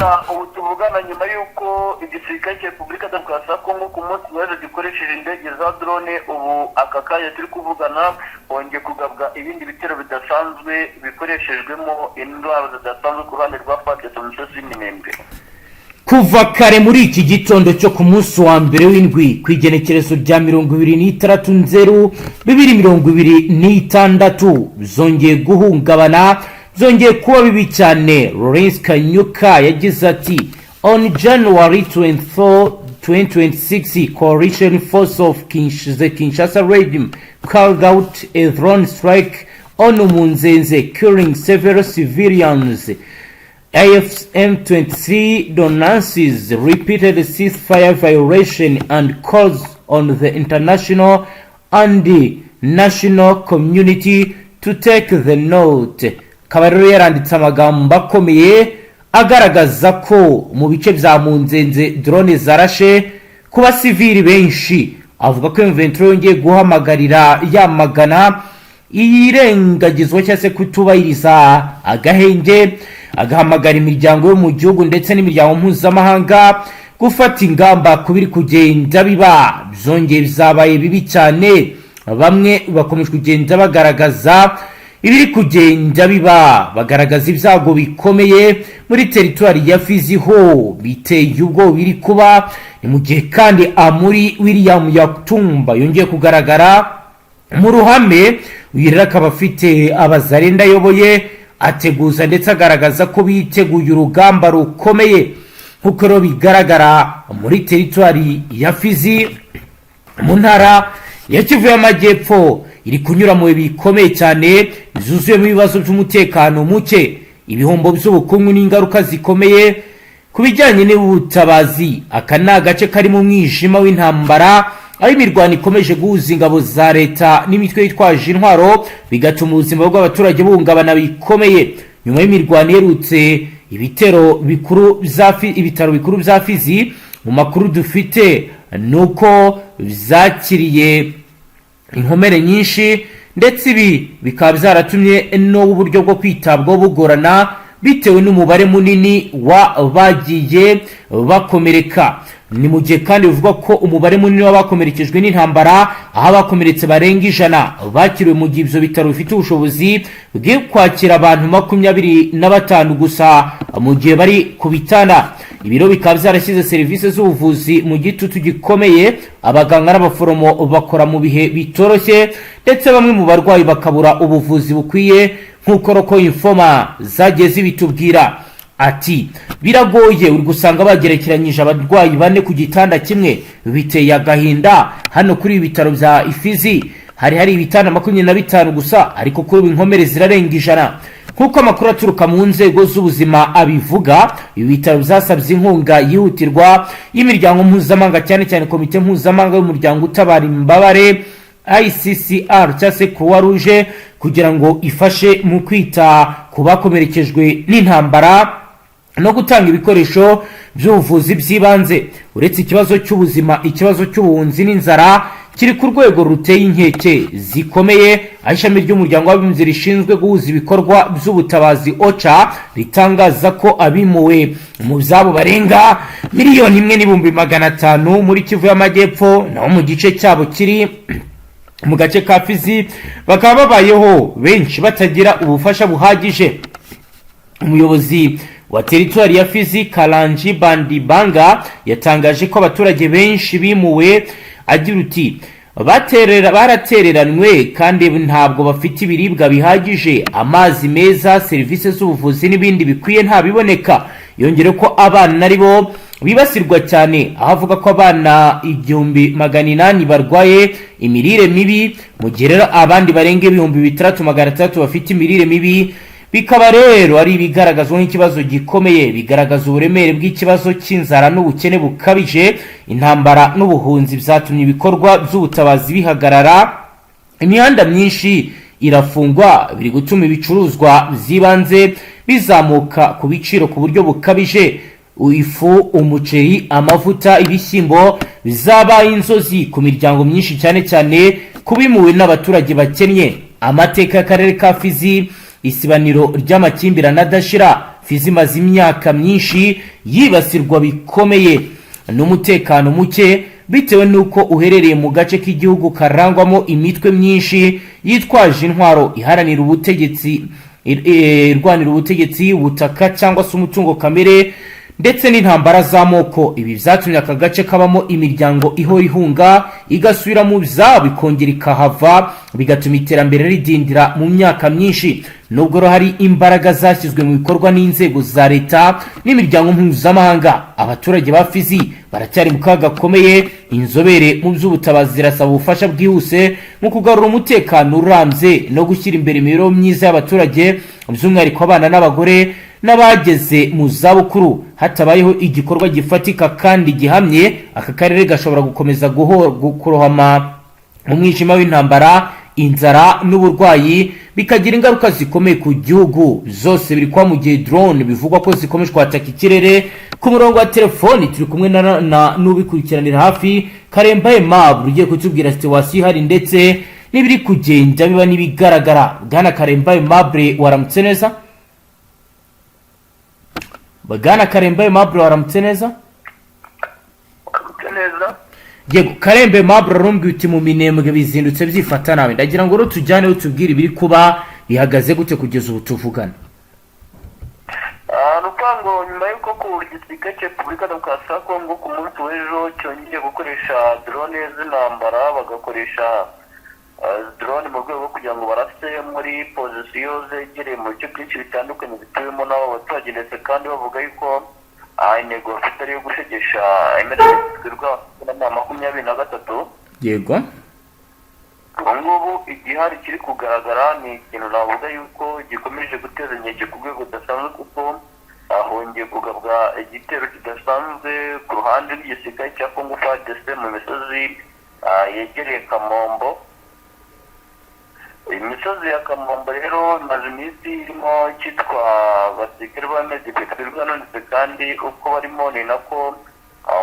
ubu tuvugana nyuma y'uko igisirikare cya Repubulika Demokarasi ya Kongo ku munsi w'ejo gikoresheje indege za drone, ubu aka kanya turi kuvugana hongeye kugabwa ibindi bitero bidasanzwe bikoreshejwemo indwara zidasanzwe ku ruhande rwa FARDC mu misozi y'Iminembwe. Kuva kare muri iki gitondo cyo ku munsi wa mbere w'indwi ku igenekerezo rya 26/2026 zongeye guhungabana, zongeye kuba bibi cyane. Lawrence Kanyuka yagize ati, on January 24, 2026, coalition force of the Kinshasa regime carried out a drone strike on Munzenze, killing several civilians. AFM-23 denounces repeated ceasefire violation and calls on the international and the national community to take the note. Kabariro yaranditse amagambo akomeye agaragaza ko mu bice bya Munzenze drone zarashe ku basivili benshi. Avuga ko M23 yongeye guhamagarira yamagana irengagizwa cyase kutubahiriza agahenge, agahamagara imiryango yo mu gihugu ndetse n'imiryango mpuzamahanga gufata ingamba kubiri kugenda biba. Byongeye bizabaye bibi cyane, bamwe bakomeje kugenda bagaragaza ibiri kugenda biba, bagaragaza ibyago bikomeye muri teritwari ya Fizi ho biteye ubwo biri kuba. Ni mu gihe kandi Amuri William Yakutumba yongeye kugaragara mu ruhame, wirira akaba afite abazarenda yoboye ateguza ndetse agaragaza ko biteguye urugamba rukomeye. Nkuko rero bigaragara muri teritwari ya Fizi mu ntara ya Kivu y'Amajyepfo iri kunyura mu bikomeye cyane, zuzuyemo ibibazo by'umutekano muke, ibihombo by'ubukungu n'ingaruka zikomeye ku bijyanye n'ubutabazi. Aka ni agace kari mu mwijima w'intambara, aho imirwano ikomeje guhuza ingabo za leta n'imitwe yitwaje intwaro, bigatuma ubuzima bw'abaturage buhungabana bikomeye. Nyuma y'imirwano iherutse ibitaro bikuru bya Fizi, mu makuru dufite nuko byakiriye inkomere nyinshi, ndetse ibi bikaba byaratumye n'uburyo bwo kwitabwaho bugorana bitewe n'umubare munini w'abagiye bakomereka. Ni mu gihe kandi bivuga ko umubare munini w'abakomerekejwe n'intambara, aho abakomeretse barenga 100 bakiriwe mu gihe ibyo bitaro bifite ubushobozi bwo kwakira abantu 25 gusa mu gihe bari ku bitanda. Ibiro bikaba byarashyize serivisi z'ubuvuzi mu gitutu gikomeye, abaganga n'abaforomo bakora mu bihe bitoroshye, ndetse bamwe mu barwayi bakabura ubuvuzi bukwiye, nk'uko Roko Informa zagiye zibitubwira. Ati, biragoye, uri gusanga bagerekeranyije abarwayi 4 ku gitanda kimwe, biteye agahinda. Hano kuri ibi bitaro bya Ifizi hari ibitanda 25 gusa, ariko kuri inkomere zirarenga 100. Nkuko amakuru aturuka mu nzego z'ubuzima abivuga, ibi bitaro byasabye inkunga yihutirwa y'imiryango mpuzamahanga, cyane cyane komite mpuzamahanga y'umuryango utabara imbabare ICCR cyangwa se Croix Rouge, kugira ngo ifashe mu kwita ku bakomerekejwe n'intambara no gutanga ibikoresho by'ubuvuzi by'ibanze. Uretse ikibazo cy'ubuzima, ikibazo cy'ubuhunzi n'inzara kiri ku rwego ruteye inkeke zikomeye. Ishami ry'umuryango w'abibumbye rishinzwe guhuza ibikorwa by'ubutabazi OCHA ritangaza ko abimuwe mu byabo barenga 1,500,000 muri Kivu y'Amajyepfo, naho mu gice cyabo kiri mu gace ka Fizi bakaba babayeho benshi batagira ubufasha buhagije. Umuyobozi wa teritwari ya Fizi Kalanji Bandibanga yatangaje ko abaturage benshi bimuwe, agira uti, baratereranwe kandi ntabwo bafite ibiribwa bihagije, amazi meza, serivisi z'ubuvuzi n'ibindi bikwiye ntabiboneka. Yongere ko abana aribo bibasirwa cyane, aho avuga ko abana 1,800 barwaye imirire mibi, mu gihe rero abandi barenga 3,600 bafite imirire mibi. Bikaba rero ari ibigaragazwa nk'ikibazo gikomeye, bigaragaza uburemere bw'ikibazo cy'inzara n'ubukene bukabije. Intambara n'ubuhunzi byatumye ibikorwa by'ubutabazi bihagarara, imihanda myinshi irafungwa, biri gutuma ibicuruzwa by'ibanze bizamuka ku biciro ku buryo bukabije. Ifu, umuceri, amavuta, ibishyimbo bizabaye inzozi ku miryango myinshi, cyane cyane kubimuwe n'abaturage bakennye. Amateka y'akarere ka Fizi, isibaniro ry'amakimbirane adashira. Fizi imaze imyaka myinshi yibasirwa bikomeye n'umutekano muke bitewe nuko uherereye mu gace k'igihugu karangwamo imitwe myinshi yitwaje intwaro iharanira ubutegetsi, irwanira ubutegetsi, ubutaka cyangwa se umutungo kamere ndetse n'intambara z'amoko. Ibi byatumye aka gace kabamo imiryango ihora ihunga igasubira mu byabo ikongera ikahava, bigatuma iterambere ridindira mu myaka myinshi. Nubwo hari imbaraga zashyizwe mu bikorwa n'inzego za leta n'imiryango mpuzamahanga, abaturage ba Fizi baracyari mu kaga gakomeye. Inzobere mu by'ubutabazi zirasaba ubufasha bwihuse mu kugarura umutekano urambye no gushyira imbere imibereho myiza y'abaturage, by'umwihariko abana n'abagore n'abageze mu zabukuru. Hatabayeho igikorwa gifatika kandi gihamye, aka karere gashobora gukomeza kurohama mu mwijima w'intambara, inzara n'uburwayi, bikagira ingaruka zikomeye ku gihugu. Zose biri kwa mu gihe drone bivugwa ko zikomeje kwataka ikirere. Ku murongo wa telefoni turi kumwe na n'ubikurikiranira hafi, Karemba Aimable ugiye kutubwira situation ihari ndetse n'ibiri kugenda biba nibigaragara. Bwana Karemba Aimable, waramutse neza? Bwana Karemba Aimable, waramutse neza? Yego, Karemba Aimable arumbi uti mu Minembwe bizindutse byifata nawe. Ndagira ngo tujyane utubwire ibiri kuba bihagaze gute kugeza ubu tuvugana. Nukango nyuma yuko ku gisirikare cya Repubulika Demokarasi ya Kongo ku munsi w'ejo cyongeye gukoresha drone z'intambara, bagakoresha drone mu rwego kugira ngo barase muri pozisiyo zegereye mu bice byinshi bitandukanye bituyemo n'abo baturage, ndetse kandi bavuga yuko intego bafite ari yo gushegesha imirwano na 23. Yego, ubungubu igihari kiri kugaragara ni ikintu navuga yuko gikomeje guteza inkeke ku rwego rudasanzwe, kuko hongeye kugabwa igitero kidasanzwe ku ruhande rw'igisirikare cya Congo FARDC mu misozi yegereye Kamombo. Imisozi ya Kamombo rero imaze iminsi irimo cyitwa abasirikare ba medipetwirwa, ndetse kandi uko barimo ni nako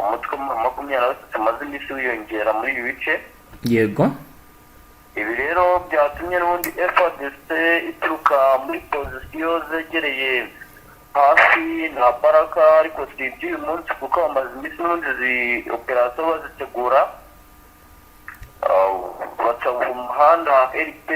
umutwe wa 23 umaze iminsi wiyongera muri ibi bice. yego, Ibi rero byatumye n'ubundi FARDC ituruka muri pozisiyo zegereye hafi na Baraka, ariko si iby'uyu munsi kuko bamaze iminsi n'ubundi izi operasiyo bazitegura. Baca umuhanda RP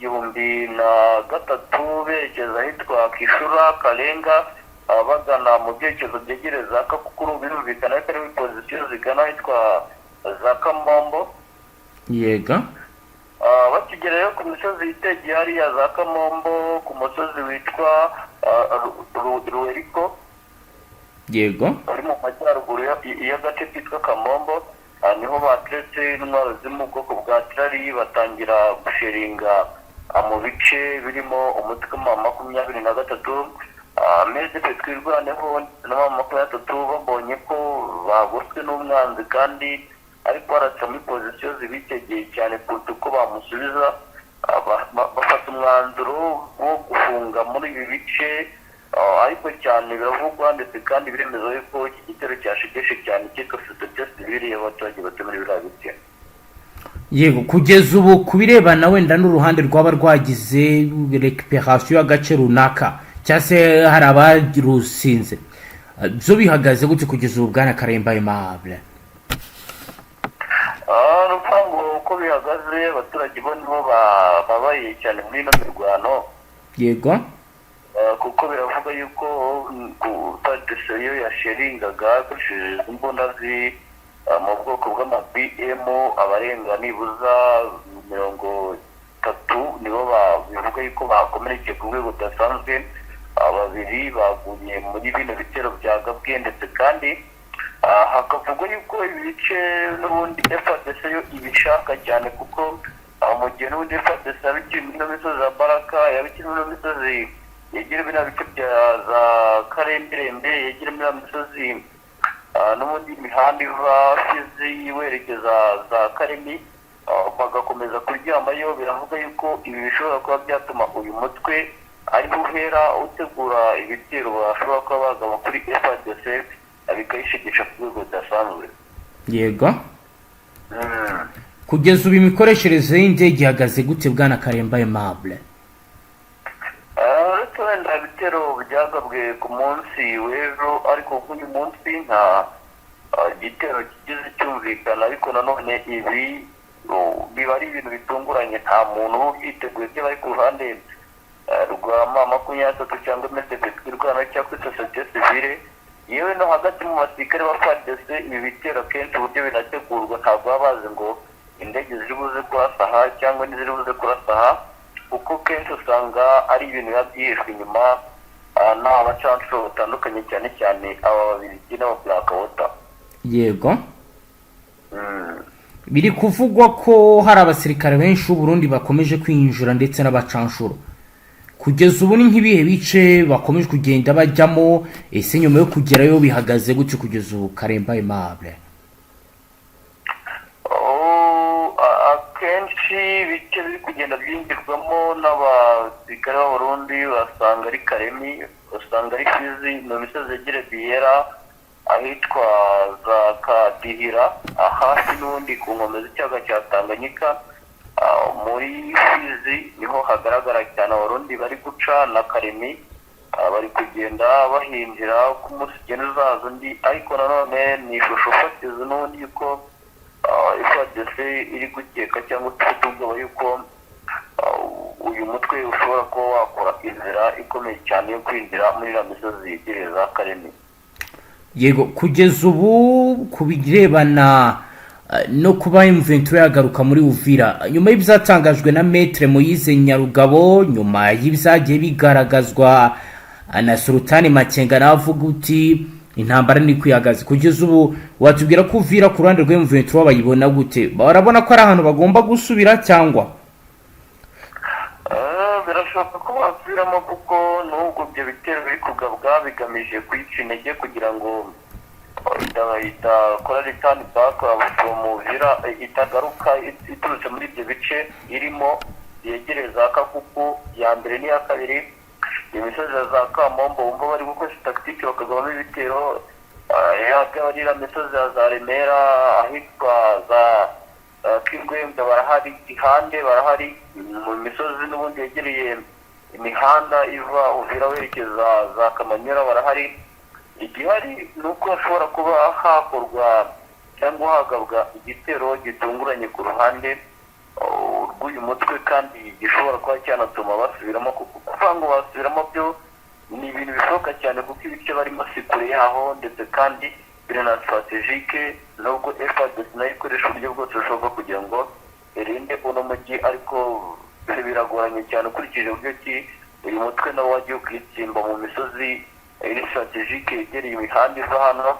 1003 berekeza ahitwa Kishura Kalenga, bagana mu byerekezo byegereza Kakukuru. Birumvikana ko ari pozisiyo zigana ahitwa za Kamombo. yego, bakigera rero ku misozi yitegeye hariya za Kamombo, ku musozi witwa Ruweriko, yego, ari mu majyaruguru y'agace kitwa Kamombo. Niho bateretse intwaro ziri mu bwoko bwa trari, batangira gusheringa mu bice birimo umutwe wa 23. Meze twirwaneho na 23 babonye ko bagoswe n'umwanzi, kandi ariko baraca muri pozisiyo zibitegeye cyane kuruta uko bamusubiza. Bafata umwanzuro wo gufunga muri ibi bice, ariko cyane biravugwa ndetse kandi biremezwa yuko iki gitero cyashegeshe cyane cyitwa sosiyete sivile y'abaturage batuye muri biriya bice. yego. Kugeza ubu kubirebana wenda n'uruhande rwaba rwagize recuperation y'agace runaka cyangwa se hari abarusinze, byo bihagaze gute kugeza ubu Bwana Karemba Aimable? Rupango uko bihagaze, abaturage bo nibo babaye cyane muri ino mirwano. Yego, kuko biravuga yuko FARDC yo yasheringaga akoresheje imbunda mu bwoko bw'ama-BM, abarenga nibuza 30 nibo bivuga yuko bakomerekeye ku rwego rudasanzwe. Babiri baguye muri bino bitero byagabwe, ndetse kandi hakavugwa yuko ibi bice n'ubundi FARDC yo ibishaka cyane, kuko mu gihe n'ubundi FARDC yabikiri muri ino misozi ya Baraka, yabikiri muri ino misozi yegera biriya bice bya za Karemberembe, yegera muri ino misozi n'ubundi imihanda iva Fizi werekeza za Karemi, bagakomeza kuryamayo. Biravuga yuko ibi bishobora kuba byatuma uyu mutwe ari uhera utegura ibitero bashobora kuba bagaba kuri FARDC bikayishigisha ku rwego rudasanzwe. yego. Kugeza ubu imikoreshereze y'indege ihagaze gute Bwana Karemba Aimable? wenda ibitero byagabwe ku munsi w'ejo ariko nk'uyu munsi nta igitero kigize cyumvikana, ariko nanone ibi biba ari ibintu bitunguranye, nta muntu uba yiteguye byo bari ku ruhande rwa M23 cyangwa MSD twirwana cyangwa sosiyete sivile, yewe no hagati mu basirikare ba FARDC ibi bitero kenshi uburyo binategurwa ntabwo baba bazi ngo indege ziri buze kurasaha cyangwa n'iziri buze kurasaha, kuko kenshi usanga ari ibintu biba byihishwe inyuma n'abacancuro batandukanye, cyane cyane aba Babirigi n'aba Black Water. Yego, biri kuvugwa ko hari abasirikare benshi b'u Burundi bakomeje kwinjira ndetse n'abacanshuro. Kugeza ubu ni nk'ibihe bice bakomeje kugenda bajyamo, ese nyuma yo kugerayo bihagaze gutyo kugeza ubu Karemba Aimable? Akenshi ibice biri kugenda byinjirwamo n'abasirikare b'Abarundi basanga ari Karemi, usanga ari Fizi, mu misozi yegereye Biyera, ahitwa za Kadihira, hafi n'ubundi ku nkombe z'ikiyaga cya Tanganyika. Muri Fizi niho hagaragara cyane Abarundi bari guca na Karemi, bari kugenda bahinjira ku munsi ugenda uzaza undi, ariko nanone ni ishusho fatizo n'ubundi yuko FARDC iri gukeka cyangwa ufite ubwoba yuko uyu mutwe ushobora kuba wakora inzira ikomeye cyane yo kwinjira muri iriya misozi yegereye za Karemi. Yego, kugeza ubu ku birebana no kuba M23 yagaruka muri Uvira, nyuma y'ibyatangajwe na Maître Moise Nyarugabo, nyuma y'ibyagiye bigaragazwa na Sultani Makenga navuga uti intambara ni kwiyagaza, kugeza ubu watubwira ko Uvira ku ruhande rwa M23 bayibona gute? Barabona ko ari ahantu bagomba gusubira cyangwa birashoboka ko basubiramo, kuko n'ubwo ibyo bitero biri kugabwa bigamije kwica intege kugira ngo idakora return back mu Uvira, itagaruka iturutse muri ibyo bice irimo yegereza Kakuku ya mbere n'iya kabiri, imisozi ya za Kamombo wumva bari gukoresha tactique bakagabamo ibitero, yagarira imisozi ya za Remera, ahitwa za Kingwenda barahari, Ihande barahari, mu misozi n'ubundi yegereye imihanda iva Uvira werekeza za Kamanyura barahari. Igihari ni uko hashobora kuba hakorwa cyangwa hagabwa igitero gitunguranye ku ruhande rw'uyu mutwe, kandi gishobora kuba cyanatuma basubiramo, kuko ngo basubiramo byo ni ibintu bishoboka cyane, kuko ibice barimo si kure yaho, ndetse kandi biri na strategique, nubwo FARDC nayo ikoresha uburyo bwose bushoboka kugira ngo irinde uno mujyi, ariko biragoranye cyane ukurikije uburyo ki uyu mutwe nawo wagiye kwitsimba mu misozi iri strategique yegereye imihanda iva hano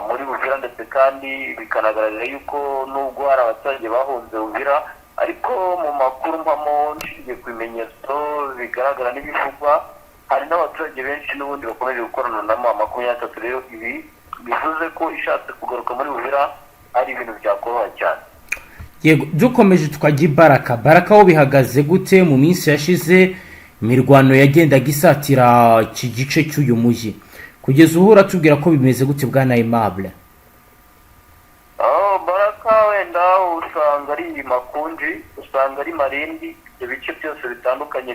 muri Uvira, ndetse kandi bikanagaragara yuko nubwo hari abaturage bahunze Uvira, ariko mu makuru mpamo nshingiye ku bimenyetso bigaragara n'ibivugwa, hari n'abaturage benshi n'ubundi bakomeje gukorana na M23. Rero ibi bivuze ko ishatse kugaruka muri Uvira ari ibintu byakoroha cyane. Yego, dukomeje tukajya Baraka ho bihagaze gute? Mu minsi yashize imirwano yagendaga isatira iki gice cy'uyu mujyi, kugeza ubu uratubwira ko bimeze gute bwana Aimable? Baraka wenda usanga ari Makunji, usanga ari Marindi, ibice byose bitandukanye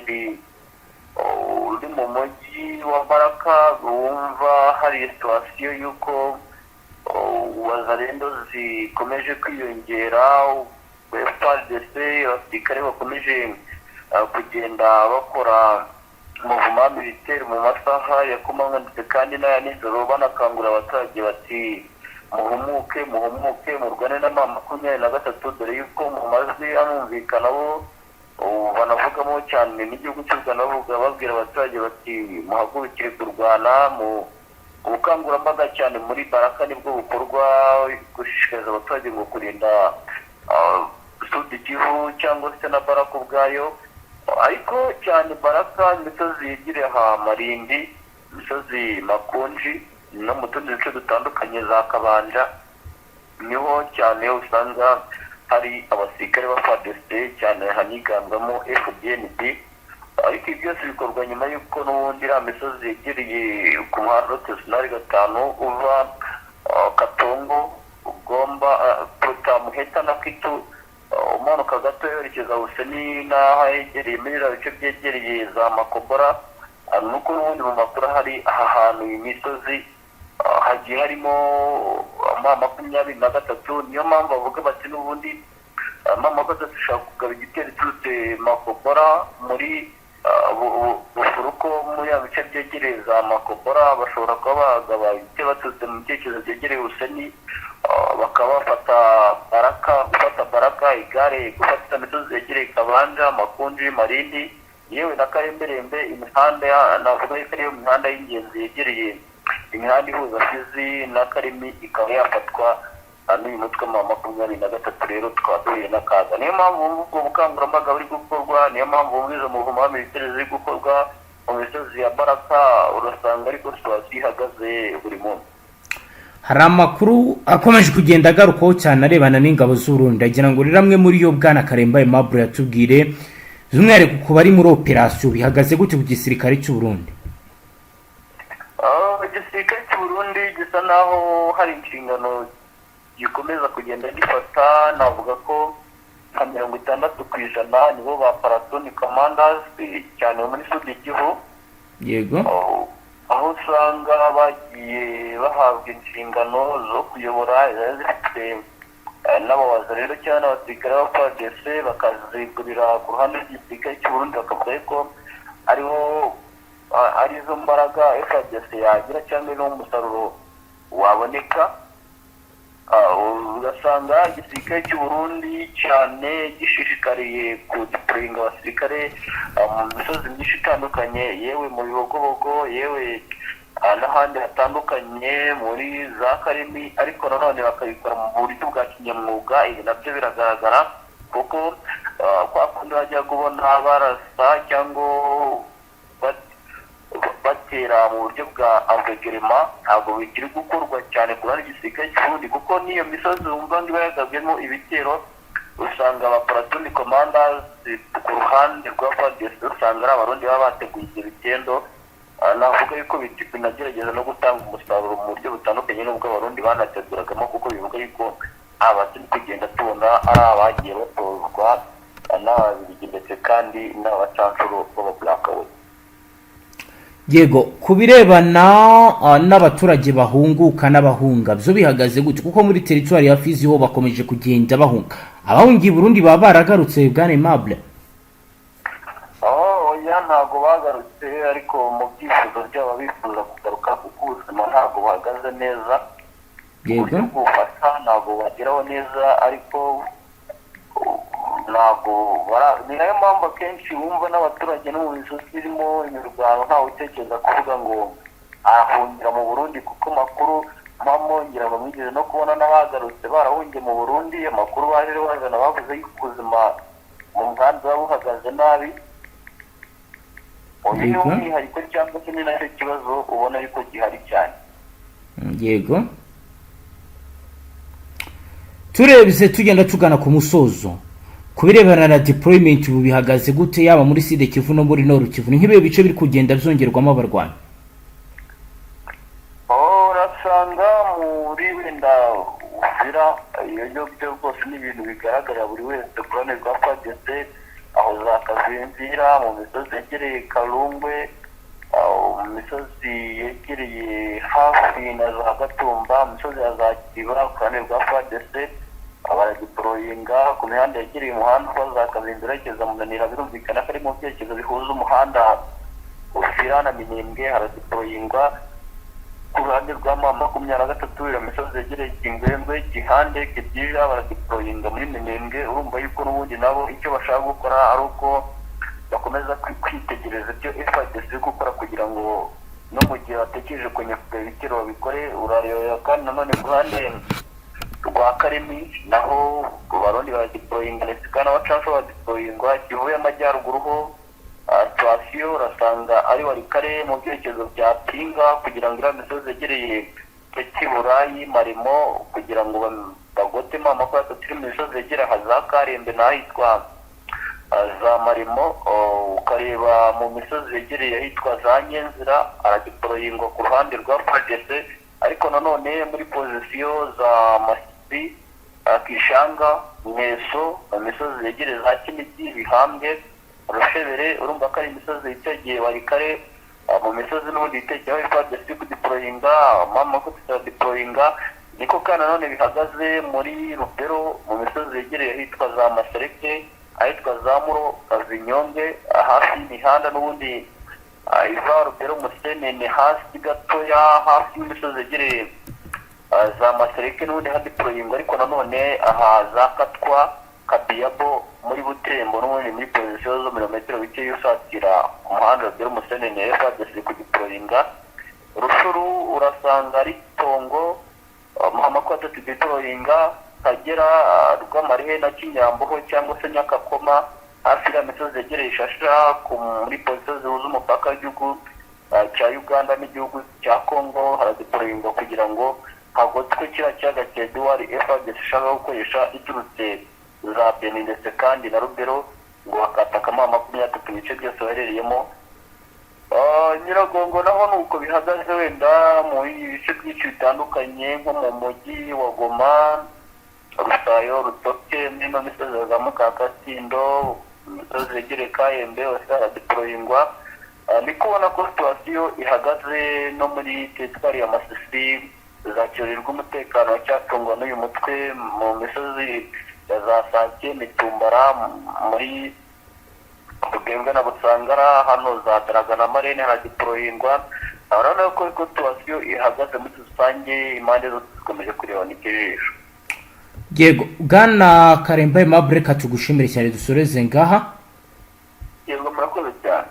uri mu mujyi wa Baraka, wumva hari situation yuko wazalendo zikomeje kwiyongera, FARDC abasirikare bakomeje kugenda bakora muvuma militaire mu masaha ya kumanywa ndetse kandi n'aya nijoro, banakangura abaturage bati muhumuke murwane na M23, dore yuko mu majwi amumvikana bo banavugamo cyane n'igihugu cy'u Rwanda, babwira abaturage bati muhagurukire kurwana. Mu ubukangurambaga cyane muri Baraka nibwo bukorwa, gushishikariza abaturage ngo kurinda Sud Kivu cyangwa se na Baraka ubwayo, ariko cyane Baraka imisozi yegereye Marindi, imisozi Makunji no mu tundi duce dutandukanye za Kabanja, niho cyane usanga hari abasirikare ba FARDC cyane hanigambamo FDNB, ariko ibi byose bikorwa nyuma y'uko n'ubundi iriya misozi yegereye ku muhanda Rotesinari 5 uva Katongo, Ugomba, Muheta na Kitu, umanuka gato yerekeza Buseni n'aho yegereye muri iriya bice byegereye za Makobora, nuko n'ubundi mu makuru hari aha hantu imisozi hagiye harimo ama 23. niyo mpamvu bavuga bati n'ubundi mama gatatu ishaka kugaba igitero iturutse Makobora muri Bufuruko muri ya bice byegereye za Makobora, bashobora kuba bagaba igitero baturutse mu cyerekezo byegereye Useni, bakaba gufata Baraka, Igare, gufata imisozi yegereye Kabanja, Makunji, Marindi, yewe na Karemberembe. Imihanda navuga ko ariyo mihanda y'ingenzi yegereye imihanda ihuza Fizi na Karimi ikaba yafatwa n'uyu mutwe wa 23. rero twaduye n'akaga. niyo mpamvu ubwo bukangurambaga buri gukorwa, niyo mpamvu ubwiza umuvumo wa militeri ziri gukorwa mu misozi ya Baraka. urasanga ariko situasiyo ihagaze buri munsi. hari amakuru akomeje kugenda agarukaho cyane arebana n'ingabo z'Uburundi, agira ngo rero amwe muri yo Bwana Karemba Aimable yatubwire by'umwihariko ku bari muri operasiyo bihagaze gute ku gisirikare cy'u Burundi. Igisirikare cy'u Burundi gisa naho hari inshingano gikomeza kugenda gifata. navuga ko nka 60% nibo ba Platoon Commanders cyane muri Sud Kivu. Yego, aho usanga bagiye bahabwa inshingano zo kuyobora zifite n'abawaza rero cyane abasirikare ba FARDC bakazigurira ku ruhande rw'igisirikare cy'u Burundi, bakavuga ko arizo mbaraga FARDC yagira cyangwa n'umusaruro waboneka. ugasanga igisirikare cy'u Burundi cyane gishishikariye kudeployinga abasirikare mu misozi myinshi itandukanye, yewe mu bibogobogo, yewe n'ahandi hatandukanye muri za Karimi, ariko nanone bakabikora mu buryo bwa kinyamwuga. ibi nabyo biragaragara kuko kwa kundi bajya kubona barasa cyangwa batera mu buryo bwa avegerema, ntabwo bikiri gukorwa cyane ku ruhande rw'igisirikare cy'u Burundi, kuko n'iyo misozi wumva ngo iba yagabwemo ibitero, usanga aba Platoon Commanders ku ruhande rwa FARDC usanga ari abarundi baba bateguye ibyo bitendo. navuga yuko binagerageza no gutanga umusaruro mu buryo butandukanye n'ubwo abarundi banateguragamo, kuko bivuga yuko turi kugenda tubona ari abagiye batozwa n'ababirigi ndetse kandi n'abacancuro b'abablackawe. Yego, ku birebana n'abaturage bahunguka n'abahunga byo bihagaze gute, kuko muri territoire ya Fizi ho bakomeje kugenda bahunga, abahungiye Burundi baba baragarutse Bwana Aimable? oya ntabwo bagarutse, ariko mu byifuzo byabo bifuza kugaruka kuko ubuzima ntabwo buhagaze neza. Yego, gufata ntabwo bageraho neza, ariko ntabwo ni nayo mpamvu akenshi wumva n'abaturage no mu misozi irimo imirwano ntawe utekereza kuvuga ngo ahungira mu Burundi, kuko makuru mpamwongera bamwigeze no kubona n'abagarutse barahungiye mu Burundi. amakuru baje bazana bavuze yuko ubuzima mu muhanda buba buhagaze nabi. uyu ni umwihariko cyangwa se ni nacyo kibazo ubona ariko gihari cyane. Yego, turebye tugenda tugana ku musozo, ku birebana na deployment ubu bihagaze gute, yaba muri Sud Kivu no muri Nord Kivu? ni nk'ibihe bice biri kugenda byongerwamo abarwanyi? urasanga muri wenda Uvira iyo byo rwose ni ibintu bigaragarira buri wese ku ruhande rwa FARDC, aho za Kavimvira, mu misozi yegereye Kalungwe, mu misozi yegereye hafi na za Gatumba, mu misozi ya za Kiba ku ruhande rwa FARDC baradeployinga. ku mihanda yegereye umuhanda uva za Kavimvira yerekeza Munanira, birumvikana ko ari mu byerekezo bihuza umuhanda Uvira na Minembwe, haradeployingwa. ku ruhande rwa 23 iyo misozi yegereye Kingwengwe, Gihande, Kidira baradeployinga muri Minembwe. urumva yuko n'ubundi nabo icyo bashaka gukora ari uko bakomeza kwitegereza ibyo FARDC iri gukora kugira ngo no mu gihe batekereje kunyakura ibitero babikore. urayoya kandi nanone ku ruhande rwa Karimi naho Abarundi baradeployinga ndetse kandi abacancuro baradeployingwa. Kivu y'Amajyaruguru ho situasiyo urasanga ari Warikare mu byerekezo bya Pinga, kugira ngo iriya misozi yegereye Kiburayi, Marimo, kugira ngo bagotemo amakuru turi mu misozi yegereye za Karembe n'ahitwa za Marimo. ukareba mu misozi yegereye ahitwa za Nyenzira aradeployingwa ku ruhande rwa FARDC, ariko nanone muri pozisiyo za Masisi, Kishanga, Mweso, mu misozi yegereye za Kinigi, Bihambwe, Rushebere. urumva ko ari imisozi yitegeye Warikare mu misozi n'ubundi itekeho FARDC kudeployinga mama ko tutadeployinga, niko kandi nanone bihagaze muri Rubero mu misozi yegereye ahitwa za Masereke, ahitwa za Muro, Kazinyonge, hafi y'imihanda n'ubundi iva Rubero Musenene hasi gatoya, hafi y'imisozi yegereye za Masereke n'ubundi hadeployinga, ariko nanone aha za Katwa, Kabiyabo muri Butembo n'ubundi muri position zo milimetero bike yusatira ku muhanda Rubero Musenene FARDC kudeployinga. Rushuru urasanga ari Tongo Muhamakwa deployinga, Kagera Rwamarihe na Kinyamboho cyangwa se Nyakakoma hafi ya misozi yegereye Shasha muri position zihuza umupaka w'igihugu cya Uganda n'igihugu cya Congo, haradeployinga kugira ngo hagotswe kiriya kiyaga cya Edward FARDC ishaka gukoresha iturutse za Benin ndetse kandi na Rubero ngo bakataka M23 ibice byose baherereyemo. Nyiragongo naho nuko bihagaze wenda mu bice byinshi bitandukanye nko mu mujyi wa Goma, Rusayo, Rutoke, n'ino misozi za Mukakasindo, imisozi yegereye Kayembe hose haradeployingwa. Ni kubona ko situation ihagaze no muri teritwari ya Masisi zakirirwa umutekano wacyatungwa n'uyu mutwe mu misozi ya za Sake, Mitumbara, muri Bugembwe na Busangara, hano za Daraga na Marene haradeployingwa. Urabona ko situation ihagaze muri rusange, impande zose zikomeje kureba n'ikijisho. Yego, Bwana Karemba Aimable, reka tugushimire cyane dusoreze ngaha. Yego, murakoze cyane.